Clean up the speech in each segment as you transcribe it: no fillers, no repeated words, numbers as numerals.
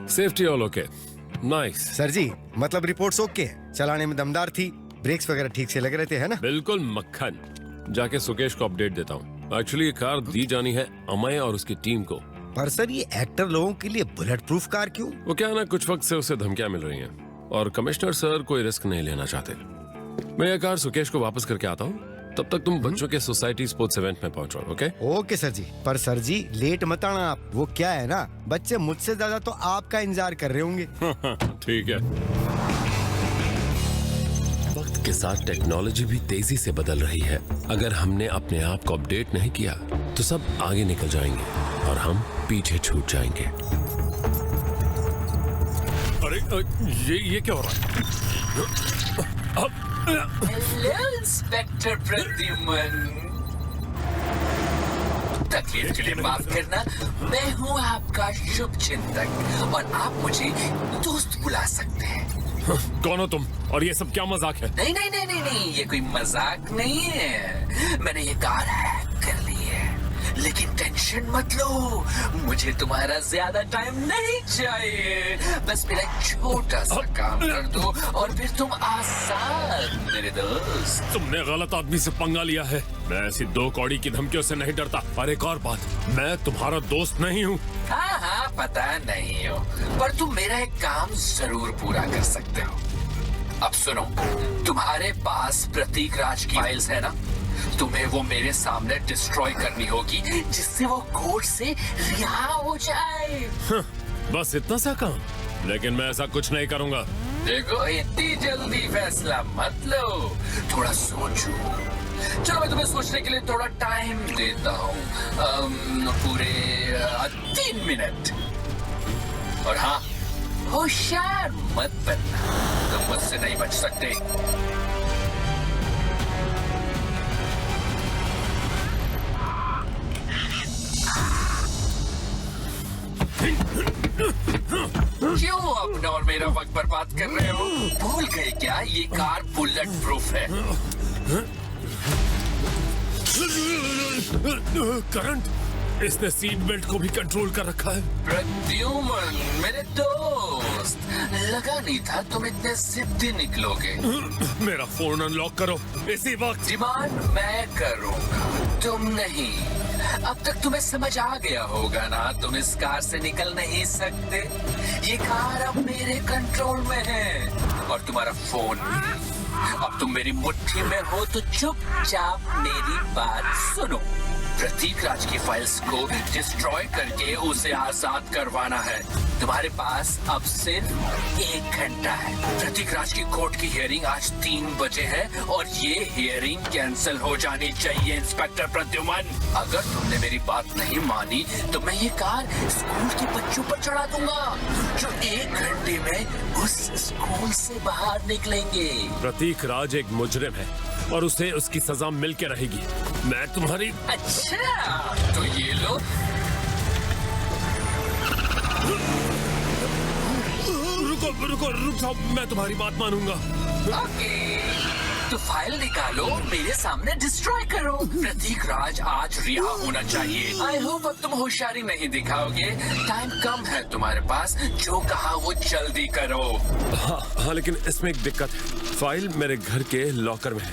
Safety all okay, nice. Sir ji मतलब reports okay है, चलाने में दमदार थी, ब्रेक्स वगैरह ठीक से लग रहे थे, है ना? बिल्कुल मक्खन। जाके सुकेश को अपडेट देता हूँ। एक्चुअली ये कार दी जानी है अमय और उसकी टीम को। पर सर ये एक्टर लोगों के लिए बुलेट प्रूफ कार क्यों? वो क्या है ना, कुछ वक्त से उसे धमकियां मिल रही हैं और कमिश्नर सर कोई रिस्क नहीं लेना चाहते। मैं ये कार सुकेश को वापस करके आता हूँ, तब तक तुम बच्चों के सोसाइटी स्पोर्ट्स इवेंट में पहुंचो। ओके ओके सर जी। पर सर जी लेट मत आना आप, वो क्या है ना, बच्चे मुझसे ज्यादा तो आपका इंतजार कर रहे होंगे। ठीक है। वक्त के साथ टेक्नोलॉजी भी तेजी से बदल रही है। अगर हमने अपने आप को अपडेट नहीं किया तो सब आगे निकल जाएंगे और हम पीछे छूट जाएंगे। अरे ये क्या हो रहा है? हेलो इंस्पेक्टर प्रद्युमन, तकलीफ के लिए माफ करना। मैं हूँ आपका शुभ चिंतक और आप मुझे दोस्त बुला सकते हैं। कौन हो तुम और ये सब क्या मजाक है? नहीं नहीं नहीं नहीं नहीं, ये कोई मजाक नहीं है। मैंने ये कार हैक कर ली है, लेकिन टेंशन मत लो, मुझे तुम्हारा ज्यादा टाइम नहीं चाहिए। बस मेरा एक छोटा सा काम कर दो और फिर तुम आसान मेरे दोस्त। तुमने गलत आदमी से पंगा लिया है। मैं ऐसी दो कौड़ी की धमकियों से नहीं डरता। और एक और बात, मैं तुम्हारा दोस्त नहीं हूँ। हाँ हाँ पता नहीं हो, पर तुम मेरा एक काम जरूर पूरा कर सकते हो। अब सुनो, तुम्हारे पास प्रतीक राज की फाइल्स है ना, तुम्हें वो मेरे सामने डिस्ट्रॉय करनी होगी जिससे वो कोर्ट से रिहा हो जाए। बस इतना सा काम? लेकिन मैं ऐसा कुछ नहीं करूँगा। देखो इतनी जल्दी फैसला मत लो, थोड़ा सोचो। चलो मैं तुम्हें सोचने के लिए थोड़ा टाइम देता हूँ, पूरे 3 मिनट। और हाँ, होशियार मत बनना, तुम मुझसे नहीं बच सकते। क्यों अपना और मेरा वक्त बर्बाद कर रहे हो? भूल गए क्या ये कार बुलेट प्रूफ है? करंट, इसने सीट बेल्ट को भी कंट्रोल कर रखा है। प्रद्युमन मेरे दोस्त, लगा नहीं था तुम इतने जिद्दी निकलोगे। मेरा फोन अनलॉक करो इसी वक्त। डिमांड मैं करूंगा, तुम नहीं। अब तक तुम्हें समझ आ गया होगा ना, तुम इस कार से निकल नहीं सकते। ये कार अब मेरे कंट्रोल में है और तुम्हारा फोन भी। अब तुम मेरी मुट्ठी में हो तो चुपचाप मेरी बात सुनो। प्रतीक राज की फाइल्स को डिस्ट्रॉय करके उसे आजाद करवाना है। तुम्हारे पास अब सिर्फ 1 घंटा है। प्रतीक राज की कोर्ट की हियरिंग आज 3 बजे है और ये हियरिंग कैंसिल हो जानी चाहिए इंस्पेक्टर प्रद्युमन। अगर तुमने मेरी बात नहीं मानी तो मैं ये कार स्कूल के बच्चों पर चढ़ा दूंगा जो 1 घंटे में उस स्कूल से बाहर निकलेंगे। प्रतीक राज एक मुजरिम है और उसे उसकी सजा मिल के रहेगी। मैं तुम्हारी... अच्छा तो ये लो। रुको, मैं तुम्हारी बात मानूंगा। ओके, तो फाइल निकालो, मेरे सामने डिस्ट्रॉय करो। प्रतीक राज आज रिहा होना चाहिए। आई होप अब तुम होशियारी नहीं दिखाओगे, टाइम कम है तुम्हारे पास, जो कहा वो जल्दी करो। हाँ, लेकिन इसमें एक दिक्कत है। फाइल मेरे घर के लॉकर में है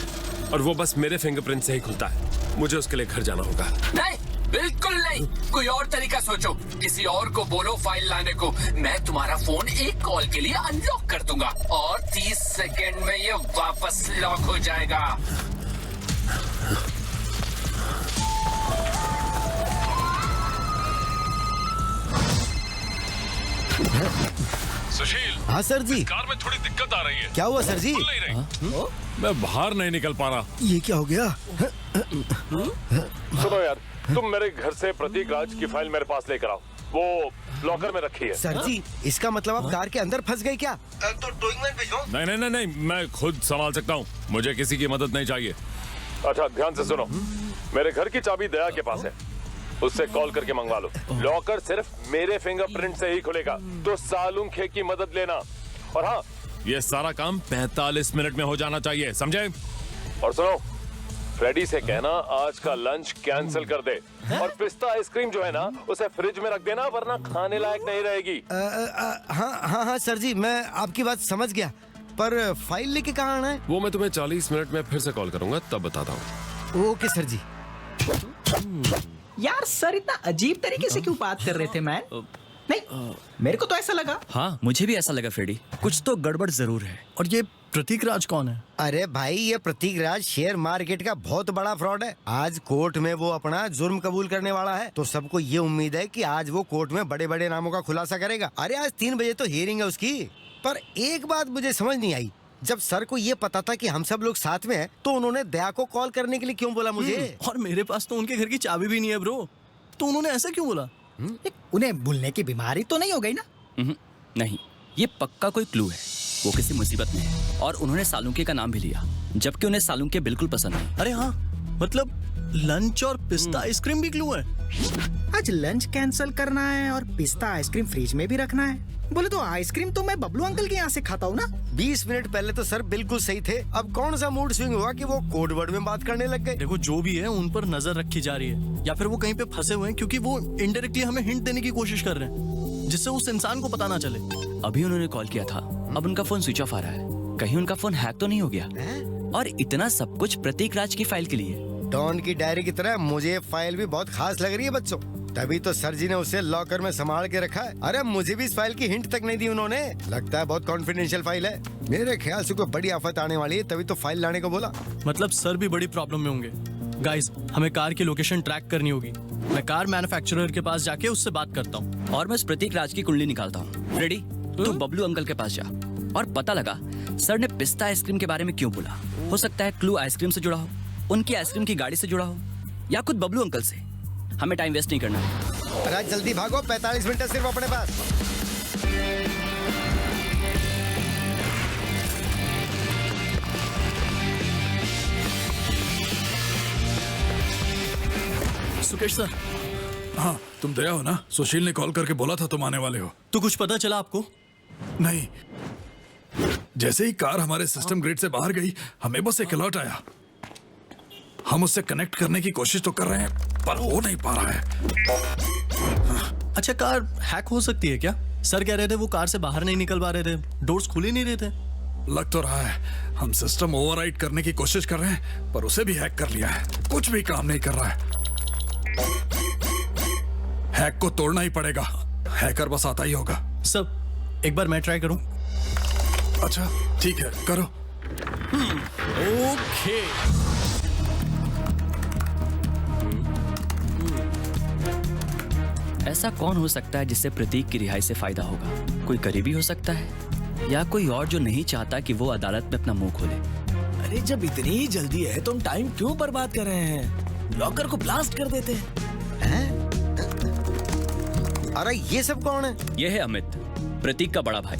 और वो बस मेरे फिंगरप्रिंट से ही खुलता है। मुझे उसके लिए घर जाना होगा। नहीं, बिल्कुल नहीं, कोई और तरीका सोचो। किसी और को बोलो फाइल लाने को। मैं तुम्हारा फोन एक कॉल के लिए अनलॉक कर दूंगा और 30 सेकेंड में ये वापस लॉक हो जाएगा। सुशील। हाँ सर जी। कार में थोड़ी दिक्कत आ रही है। क्या हुआ सर जी? खुल नहीं रही। मैं बाहर नहीं निकल पा रहा। ये क्या हो गया? सुनो यार, तुम मेरे घर से प्रतीक राज की फाइल मेरे पास लेकर आओ, वो लॉकर में रखी है। सर जी इसका मतलब आप कार के अंदर फंस गए क्या? तो टोइंग मैन भेजो। नहीं, मैं खुद संभाल सकता हूँ। मुझे किसी की मदद नहीं चाहिए। अच्छा ध्यान से सुनो, मेरे घर की चाबी दया के पास है, उससे कॉल करके मंगवा लो। लॉकर सिर्फ मेरे फिंगरप्रिंट से ही खुलेगा, तो सालून खे की मदद लेना। और हाँ, ये सारा काम 45 मिनट में हो जाना चाहिए, समझे? और सुनो, फ्रेडी से कहना आज का लंच कैंसिल कर दे और पिस्ता आइसक्रीम जो है ना उसे फ्रिज में रख देना वरना खाने लायक नहीं रहेगी। हाँ सर जी, मैं आपकी बात समझ गया, पर फाइल लेके कहाँ आना है? वो मैं तुम्हें 40 मिनट में फिर से कॉल करूंगा, तब बताता हूँ। ओके सर जी। यार सर इतना अजीब तरीके से क्यों बात कर रहे थे मैं? नहीं, मेरे को तो ऐसा लगा। हाँ मुझे भी ऐसा लगा फ्रेडी, कुछ तो गड़बड़ जरूर है। और ये प्रतीक राज कौन है? अरे भाई, ये प्रतीक राज शेयर मार्केट का बहुत बड़ा फ्रॉड है। आज कोर्ट में वो अपना जुर्म कबूल करने वाला है, तो सबको ये उम्मीद है कि आज वो कोर्ट में बड़े बड़े नामों का खुलासा करेगा। अरे आज 3 बजे तो हियरिंग है उसकी। पर एक बात मुझे समझ नहीं आई, जब सर को ये पता था कि हम सब लोग साथ में हैं, तो उन्होंने दया को कॉल करने के लिए क्यों बोला मुझे? और मेरे पास तो उनके घर की चाबी भी नहीं है ब्रो, तो उन्होंने ऐसा क्यों बोला? उन्हें भूलने की बीमारी तो नहीं हो गई ना? नहीं, ये पक्का कोई क्लू है। वो किसी मुसीबत में है और उन्होंने सालुंके का नाम भी लिया, जबकि उन्हें सालुंके बिल्कुल पसंद नहीं। अरे हाँ, मतलब लंच और पिस्ता आइसक्रीम भी क्लू है। आज लंच कैंसिल करना है और पिस्ता आइसक्रीम फ्रिज में भी रखना है। बोले तो आइसक्रीम तो मैं बबलू अंकल के यहाँ से खाता हूँ ना। 20 मिनट पहले तो सर बिल्कुल सही थे, अब कौन सा मूड स्विंग हुआ कि वो कोड वर्ड में बात करने लग गए? देखो जो भी है उन पर नजर रखी जा रही है, या फिर वो कहीं पे फंसे हुए हैं, क्योंकि वो इनडायरेक्टली हमें हिंट देने की कोशिश कर रहे हैं जिससे उस इंसान को पता ना चले। अभी उन्होंने कॉल किया था, अब उनका फोन स्विच ऑफ आ रहा है। कहीं उनका फोन हैक तो नहीं हो गया? और इतना सब कुछ प्रतीक राज की फाइल के लिए। डॉन की डायरी की तरह मुझे ये फाइल भी बहुत खास लग रही है बच्चों, तभी तो सर जी ने उसे लॉकर में संभाल के रखा है। अरे मुझे भी इस फाइल की हिंट तक नहीं दी उन्होंने। लगता है बहुत कॉन्फिडेंशियल फाइल है। मेरे ख्याल से कोई बड़ी आफत आने वाली है, तभी तो फाइल लाने को बोला। मतलब सर भी बड़ी प्रॉब्लम में होंगे। गाइस, हमें कार की लोकेशन ट्रैक करनी होगी। मैं कार मैन्युफैक्चरर के पास जाके उससे बात करता हूँ। और मैं उस प्रतीक राज की कुंडली निकालता हूँ। रेडी? तू बबलू अंकल के पास जा और पता लगा सर ने पिस्ता आइसक्रीम के बारे में क्यों बोला। हो सकता है क्लू आइसक्रीम से जुड़ा हो, उनकी आइसक्रीम की गाड़ी से जुड़ा हो, या खुद बबलू अंकल से। हमें टाइम वेस्ट नहीं करना है। राज जल्दी भागो, 45 मिनट है सिर्फ अपने पास। सुकेश सर, हाँ तुम दया हो ना? सुशील ने कॉल करके बोला था तुम आने वाले हो। तो कुछ पता चला आपको? नहीं, जैसे ही कार हमारे सिस्टम ग्रिड से बाहर गई, हमें बस एक अलर्ट आया। हम उससे कनेक्ट करने की कोशिश तो कर रहे हैं, पर हो नहीं पा रहा है। अच्छा, कार हैक हो सकती है क्या? सर कह रहे थे वो कार से बाहर नहीं निकल पा रहे थे, डोर्स खुल ही नहीं रहे थे। लग तो रहा है हम सिस्टम ओवरराइड करने की कोशिश कर रहे हैं, पर उसे भी हैक कर लिया है। कुछ भी काम नहीं कर रहा है। हैक को तोड़ना ही पड़ेगा। हैकर बस आता ही होगा। सब एक बार मैं ट्राई करूं? अच्छा ठीक है, करो। ओके। ऐसा कौन हो सकता है जिससे प्रतीक की रिहाई से फायदा होगा? कोई करीबी हो सकता है, या कोई और जो नहीं चाहता कि वो अदालत में अपना मुंह खोले। अरे जब इतनी ही जल्दी है तो हम टाइम क्यों बर्बाद कर रहे हैं? लॉकर को ब्लास्ट कर देते हैं। अरे ये सब कौन है? ये है अमित, प्रतीक का बड़ा भाई,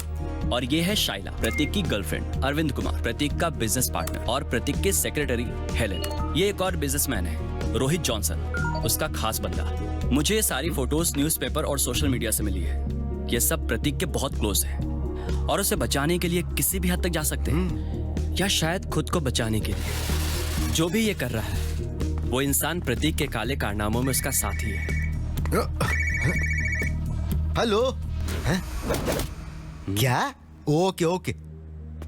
और ये है शाइला, प्रतीक की गर्लफ्रेंड। अरविंद कुमार, प्रतीक का बिजनेस पार्टनर, और प्रतीक के सेक्रेटरी हेलेन। ये एक और बिजनेसमैन है, रोहित जॉनसन, उसका खास बंदा। मुझे ये सारी फोटोज न्यूज़पेपर और सोशल मीडिया से मिली है। ये सब प्रतीक के बहुत क्लोज है और उसे बचाने के लिए किसी भी हद तक जा सकते हैं, या शायद खुद को बचाने के लिए। जो भी ये कर रहा है वो इंसान प्रतीक के काले कारनामों में उसका साथी है। हेलो, क्या? Okay okay.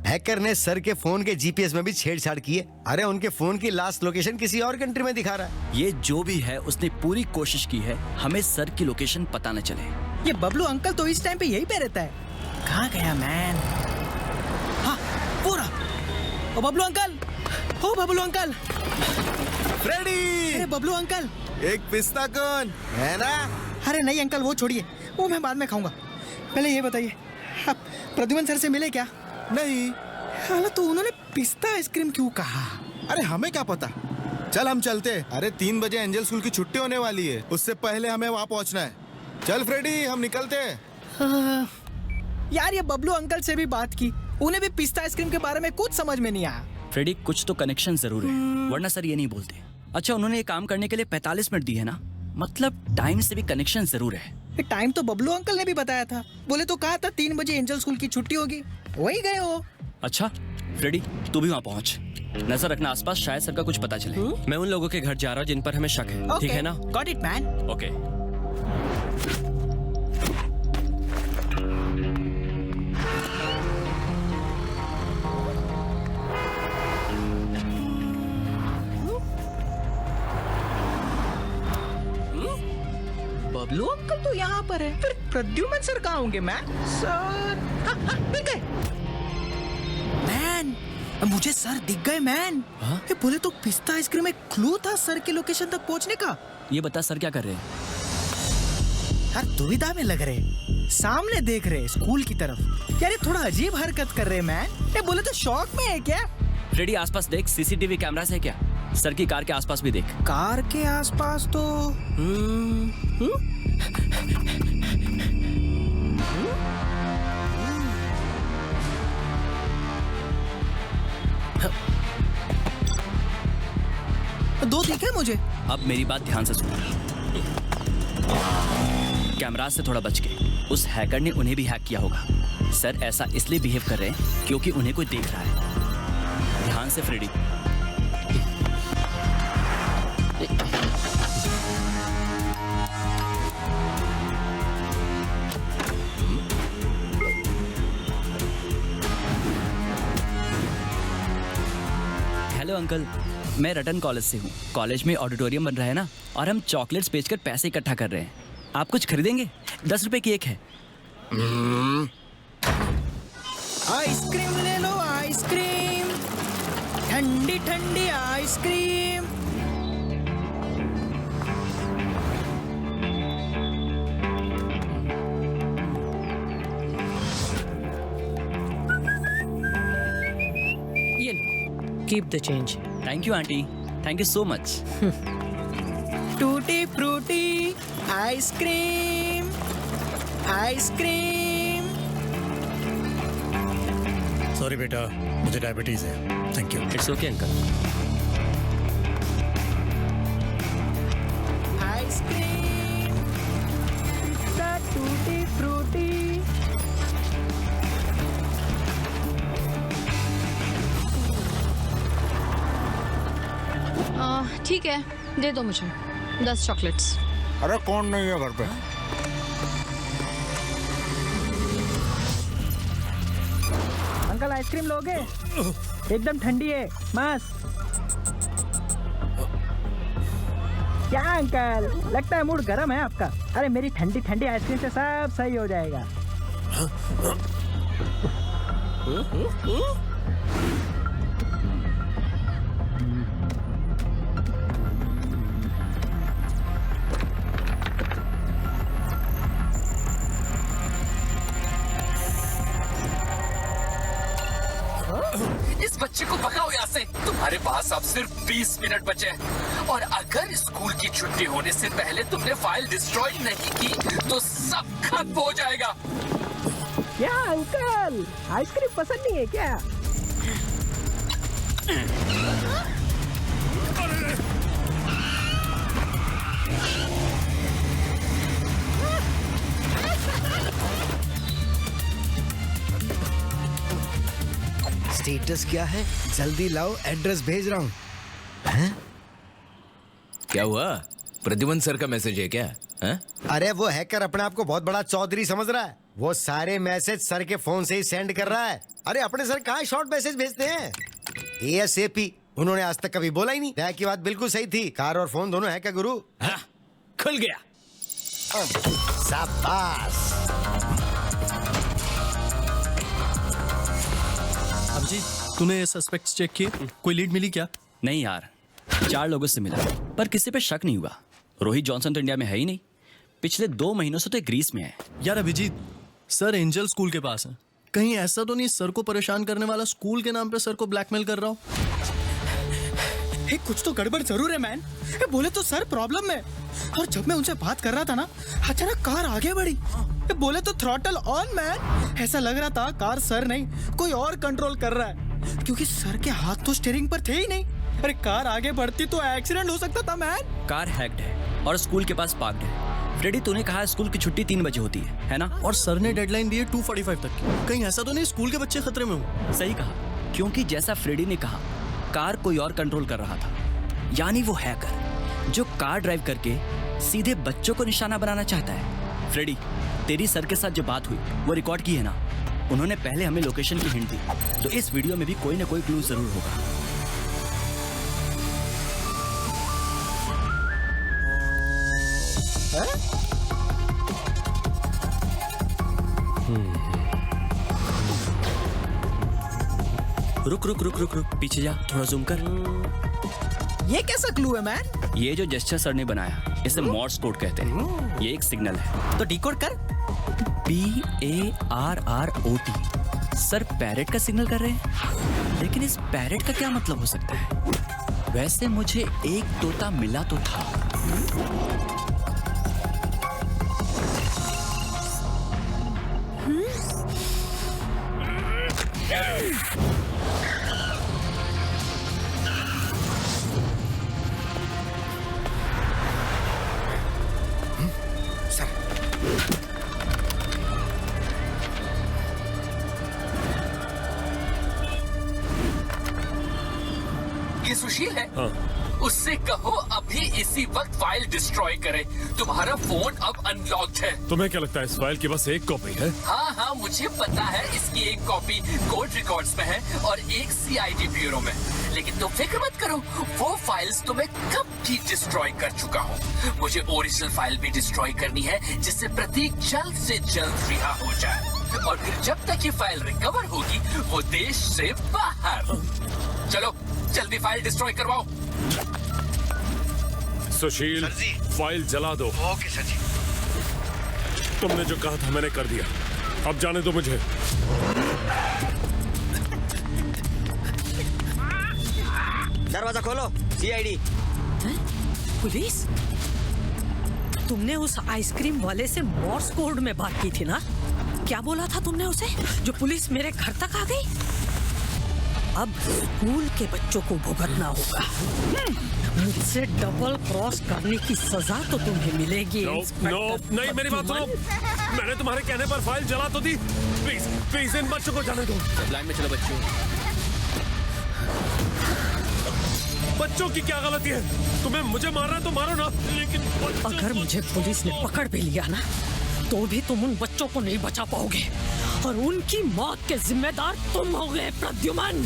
हैकर ने सर के फोन के जीपीएस में भी छेड़छाड़ की है। अरे उनके फोन की लास्ट लोकेशन किसी और कंट्री में दिखा रहा है। ये जो भी है उसने पूरी कोशिश की है हमें सर की लोकेशन पता न चले। ये बबलू अंकल तो इस टाइम पे यही पे रहता है। कहाँ गया मैन? हाँ, पूरा। ओ बबलू अंकल, ओ बबलू अंकल। फ्रेडी! अरे बबलू अंकल, एक पिस्ता कौन है ना? अरे नहीं अंकल, वो छोड़िए, वो मैं बाद में खाऊंगा। पहले ये बताइए, आप प्रद्युमन सर से मिले क्या? नहीं। हालांकि तो उन्होंने पिस्ता आइसक्रीम क्यों कहा? अरे हमें क्या पता, चल हम चलते। अरे 3 बजे एंजल स्कूल की छुट्टी होने वाली है, उससे पहले हमें वहाँ पहुँचना है। चल फ्रेडी, हम निकलते हैं। यार ये बबलू अंकल से भी बात की, उन्हें भी पिस्ता आइसक्रीम के बारे में कुछ समझ में नहीं आया। फ्रेडी, कुछ तो कनेक्शन जरूर है, वरना सर ये नहीं बोलते। अच्छा, उन्होंने ये काम करने के लिए 45 मिनट दिए ना, मतलब टाइम से भी कनेक्शन जरूर है। टाइम तो बबलू अंकल ने भी बताया था, बोले तो कहा था 3 बजे एंजल स्कूल की छुट्टी होगी, वही गए हो। अच्छा फ्रेडी, तू भी वहाँ पहुँच। नजर रखना आसपास, शायद सर का कुछ पता चले। मैं उन लोगों के घर जा रहा हूँ जिन पर हमें शक है, ठीक है ना? Got it man. Okay. Bablu uncle तो यहाँ पर है, फिर प्रद्युमन सर कहाँ होंगे? मैन सर, दिख गए। मैन, मुझे सर दिख गए मैन। ये बोले तो पिस्ता आइसक्रीम एक क्लू था सर की लोकेशन तक पहुँचने का। ये बता सर क्या कर रहे हैं? हर दुविधा में लग रहे, सामने देख रहे स्कूल की तरफ। यार ये थोड़ा अजीब हरकत कर रहे मैन। ये बोले तो शौक में है क्या? फ्रेडी आसपास देख, सीसीटीवी कैमरा है क्या? सर की कार के आसपास भी देख। कार के आसपास तो दो दिखे मुझे। अब मेरी बात ध्यान से सुनो। कैमरा से थोड़ा बच के, उस हैकर ने उन्हें भी हैक किया होगा। सर ऐसा इसलिए बिहेव कर रहे हैं क्योंकि उन्हें कोई देख रहा है। ध्यान से फ्रेडी। हेलो अंकल, मैं रतन कॉलेज से हूँ। कॉलेज में ऑडिटोरियम बन रहा है ना, और हम चॉकलेट्स बेचकर पैसे इकट्ठा कर रहे हैं। आप कुछ खरीदेंगे? 10 रुपए की एक है। आइसक्रीम ले लो, आइसक्रीम, ठंडी ठंडी आइसक्रीम। ये लो। Keep the change. Thank you aunty, thank you so much. Tutti frutti ice cream, ice cream. Sorry बेटा, मुझे डायबिटीज है। Thank you. It's okay uncle. Ice cream, tutti frutti. ठीक है, दे दो मुझे 10 चॉकलेट्स। अरे कौन नहीं है घर पे? अंकल आइसक्रीम लोगे? एकदम ठंडी है, मस्त। क्या अंकल, लगता है मूड गर्म है आपका। अरे मेरी ठंडी ठंडी आइसक्रीम से सब सही हो जाएगा। इस बच्चे को भगाओ यहाँ से। तुम्हारे पास अब सिर्फ 20 मिनट बचे हैं, और अगर स्कूल की छुट्टी होने से पहले तुमने फाइल डिस्ट्रॉय नहीं की तो सब खत्म हो जाएगा। क्या अंकल, आइसक्रीम पसंद नहीं है क्या? स्टेटस क्या है? जल्दी लाओ, एड्रेस भेज रहा हूँ। क्या हुआ? प्रद्युमन सर का मैसेज है क्या? अरे वो हैकर अपने आप को बहुत बड़ा चौधरी समझ रहा है। वो सारे मैसेज सर के फोन से ही सेंड कर रहा है। अरे अपने सर कहाँ शॉर्ट मैसेज भेजते हैं? ASAP। उन्होंने आज तक कभी बोला ही नहीं। दया की बात बिल्कुल सही थी, कार और फोन दोनों है क्या गुरु? खुल गया। शाबाश। अभिजीत, तूने ये सस्पेक्ट्स चेक किए? कोई लीड मिली क्या? नहीं यार, 4 लोगों से मिला, पर किसी पे शक नहीं हुआ। रोहित जॉनसन तो इंडिया में है ही नहीं। पिछले 2 महीनों से तो ग्रीस में है। यार अभिजीत, सर एंजल स्कूल के पास है। कहीं ऐसा तो नहीं सर को परेशान करने वाला स्कूल के नाम पे सर को ब्लैकमेल कर रहा हूँ? कुछ तो गड़बड़ जरूर है मैन। बोले तो सर प्रॉब्लम में, और जब मैं उनसे बात कर रहा था ना, अचानक कार आगे बढ़ी। बोले तो थ्रॉटल ऑन मैन। ऐसा लग रहा था कार सर नहीं कोई और कंट्रोल कर रहा है, क्योंकि सर के हाथ तो स्टीयरिंग पर थे ही नहीं। अरे कार आगे बढ़ती तो एक्सीडेंट हो सकता था मैन। कार हैक्ड है और स्कूल के पास पार्क्ड है। फ्रेडी, तूने कहा स्कूल की छुट्टी 3 बजे होती है ना? और सर ने डेडलाइन दी है 2:45 तक की। कहीं ऐसा तो नहीं स्कूल के बच्चे खतरे में हो? सही कहा, क्योंकि जैसा फ्रेडी ने कहा कार कोई और कंट्रोल कर रहा था, यानी वो हैकर जो कार ड्राइव करके सीधे बच्चों को निशाना बनाना चाहता है। फ्रेडी, तेरी सर के साथ जो बात हुई वो रिकॉर्ड की है ना? उन्होंने पहले हमें लोकेशन की हिंट दी, तो इस वीडियो में भी कोई ना कोई क्लू जरूर होगा। रुक रुक रुक रुक रुक, पीछे जा, थोड़ा जूम कर। ये कैसा क्लू है मैन? ये जो जेस्चर सर ने बनाया इसे मॉर्स कोड कहते हैं। ये एक सिग्नल है। तो डिकोड कर। PARROT। सर पैरेट का सिग्नल कर रहे हैं, लेकिन इस पैरेट का क्या मतलब हो सकता है? वैसे मुझे एक तोता मिला तो था। ये सुशील है। उससे कहो अभी इसी वक्त फाइल डिस्ट्रॉय करे। तुम्हारा फोन अब अनलॉक्ड है। तुम्हें क्या लगता है इस फाइल की बस एक कॉपी है? हाँ हाँ, मुझे पता है इसकी एक कॉपी कोर्ट रिकॉर्ड्स में है और एक CID ब्यूरो में। लेकिन तुम फिक्र मत करो, वो फाइल्स तो मैं कब की डिस्ट्रॉय कर चुका हूँ। मुझे ओरिजिनल फाइल भी डिस्ट्रॉय करनी है, जिससे प्रतीक जल्द से जल्द रिहा हो जाए। और फिर जब तक ये फाइल रिकवर होगी, वो देश से बाहर। चलो जल्दी फाइल डिस्ट्रॉय करवाओ। सुशील, फाइल जला दो। ओके सर जी। तुमने जो कहा था मैंने कर दिया, अब जाने दो मुझे। दरवाजा खोलो। CID। पुलिस? तुमने उस आइसक्रीम वाले से मॉर्स कोड में बात की थी ना? क्या बोला था तुमने उसे, जो पुलिस मेरे घर तक आ गई? अब स्कूल के बच्चों को भुगतना होगा। मुझसे डबल क्रॉस करने की सजा तो तुम्हें मिलेगी। नहीं, मेरी बात सुनो। मैंने तुम्हारे कहने पर फाइल जला तो दी। प्लीज प्लीज इन बच्चों को जाने दो। लाइन में चलो बच्चों। बच्चों की क्या गलती है? तुम्हें मुझे मारना है तो मारो ना, लेकिन अगर मुझे पुलिस ने पकड़ भी लिया ना, तो भी तुम उन बच्चों को नहीं बचा पाओगे और उनकी मौत के जिम्मेदार तुम होगे, प्रद्युमन।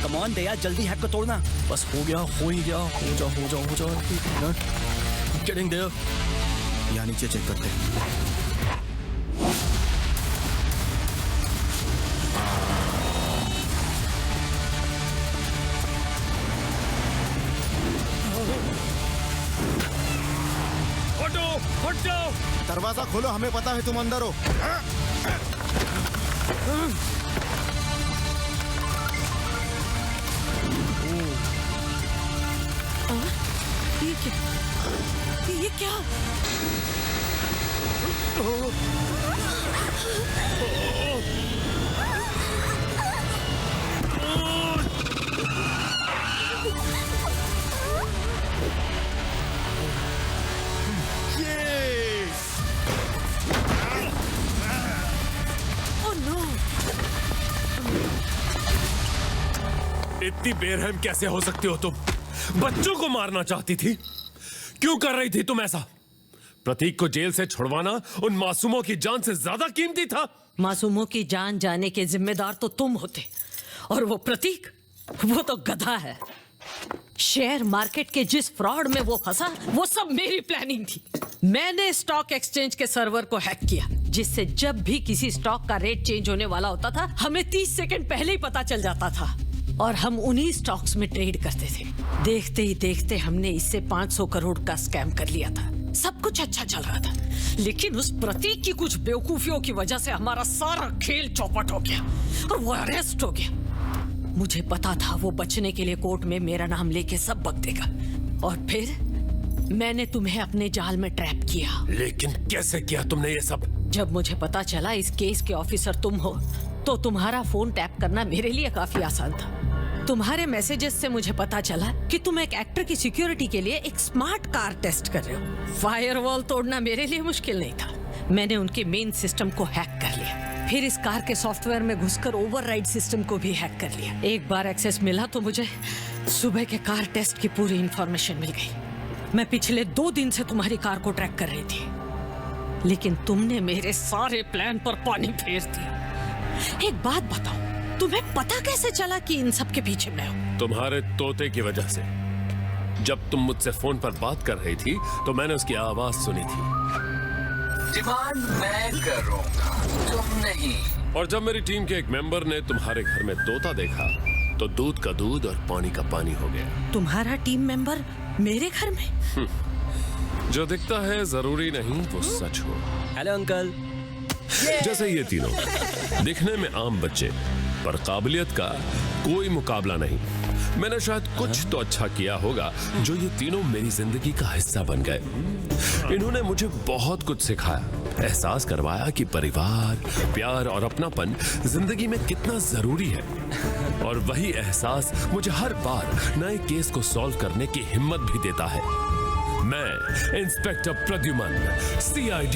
कम ऑन दया, जल्दी हैक को तोड़ना। बस हो गया, हो ही गया। हो जा। Getting there. यहाँ नीचे चेक करते हैं। हट जाओ। दरवाजा खोलो, हमें पता है तुम अंदर हो। ये क्या? इतनी बेरहम कैसे हो सकती हो तुम? बच्चों को मारना चाहती थी? क्यों कर रही थी तुम ऐसा? प्रतीक को जेल से छुड़वाना उन मासूमों की जान से ज्यादा कीमती था। मासूमों की जान जाने के जिम्मेदार तो तुम होते, और वो प्रतीक, वो तो गधा है। शेयर मार्केट के जिस फ्रॉड में वो फंसा, वो सब मेरी प्लानिंग थी। मैंने स्टॉक एक्सचेंज के सर्वर को हैक किया, जिससे जब भी किसी स्टॉक का रेट चेंज होने वाला होता था, हमें 30 सेकंड पहले ही पता चल जाता था और हम उन्हीं स्टॉक्स में ट्रेड करते थे। देखते ही देखते हमने इससे 500 करोड़ का स्कैम कर लिया था। सब कुछ अच्छा चल रहा था, लेकिन उस प्रतीक की कुछ बेवकूफियों की वजह से हमारा सारा खेल चौपट हो गया और वो अरेस्ट हो गया। मुझे पता था वो बचने के लिए कोर्ट में मेरा नाम लेके सब बक देगा, और फिर मैंने तुम्हें अपने जाल में ट्रैप किया। लेकिन कैसे किया तुमने ये सब? जब मुझे पता चला इस केस के ऑफिसर तुम हो, तो तुम्हारा फोन टैप करना मेरे लिए काफी आसान था। तुम्हारे मैसेजेस से मुझे पता चला कि तुम एक एक्टर की सिक्योरिटी के लिए एक स्मार्ट कार टेस्ट कर रहे हो। फायरवॉल तोड़ना मेरे लिए मुश्किल नहीं था। मैंने उनके मेन सिस्टम को हैक कर लिया फिर इस कार के सॉफ्टवेयर में घुसकर ओवरराइड सिस्टम को भी हैक कर लिया। एक बार एक्सेस मिला तो मुझे सुबह के कार टेस्ट की पूरी इंफॉर्मेशन मिल गई। मैं पिछले 2 दिन से तुम्हारी कार को ट्रैक कर रही थी, लेकिन तुमने मेरे सारे प्लान पर पानी फेर दिया। एक बात बताओ, तुम्हें पता कैसे चला कि इन सब के पीछे मैं हूँ? तुम्हारे तोते की वजह से। जब तुम मुझसे फोन पर बात कर रही थी तो मैंने उसकी आवाज सुनी थी। डिमांड मैं करूंगा, तुम नहीं। और जब मेरी टीम के एक मेंबर ने तुम्हारे घर में तोता देखा तो दूध का दूध और पानी का पानी हो गया। तुम्हारा टीम मेंबर मेरे घर में? जो दिखता है जरूरी नहीं वो सच हो। Hello uncle. जैसे ये तीनों दिखने में आम बच्चे, पर काबिलियत का कोई मुकाबला नहीं। मैंने शायद कुछ तो अच्छा किया होगा जो ये तीनों मेरी जिंदगी का हिस्सा बन गए। इन्होंने मुझे बहुत कुछ सिखाया, एहसास करवाया कि परिवार, प्यार और अपनापन जिंदगी में कितना जरूरी है। और वही एहसास मुझे हर बार नए केस को सॉल्व करने की हिम्मत भी देता है। मैं इंस्पेक्टर प्रद्युमन, CID।